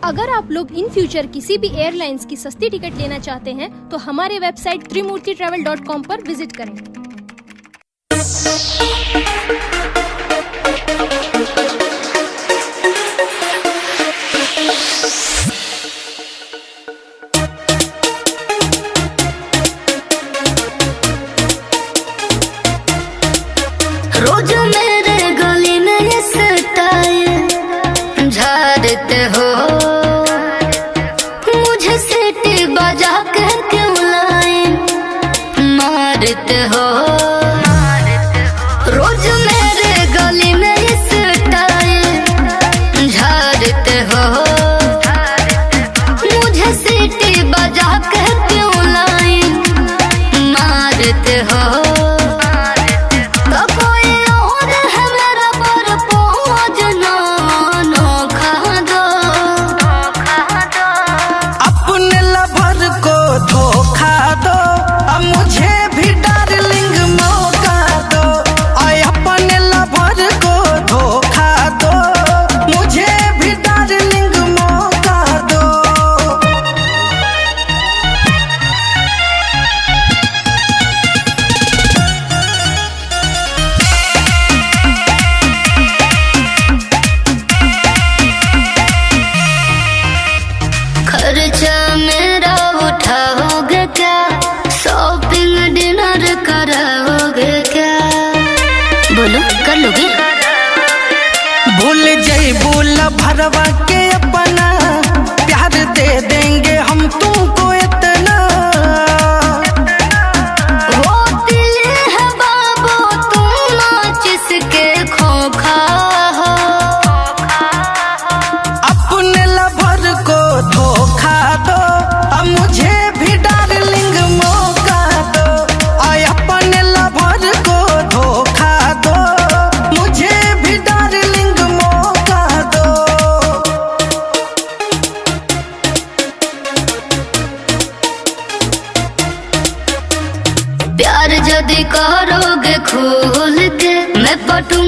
अगर आप लोग इन फ्यूचर किसी भी एयरलाइंस की सस्ती टिकट लेना चाहते हैं तो हमारे वेबसाइट trimurtitravel.com पर विजिट करें। रोज मेरे गली में ये स्टाइल झाड़ते हो, मुझे सीटी बजा के क्यों लाइन मारते हो। रोज मेरे गली में ये स्टाइल झाड़ते हो, मुझे सीटी बजा के क्यों लाइन मारते हो। खर्चा मेरा उठाओगे क्या, शॉपिंग डिनर कराओगे क्या, बोलो कर लोगे। भूल जइबू भरवा के अपना, प्यार दे देंगे हम तुमको इतना। वो दिल है बाबू तुम जिसके खोखा हो, अपने लवर को धोखा दो, अब मुझे भी डार्लिंग मौका दो। आय अपने लवर को धोखा दो, मुझे भी डार्लिंग मौका दो। प्यार यदि करोगे खोल के, मैं पटू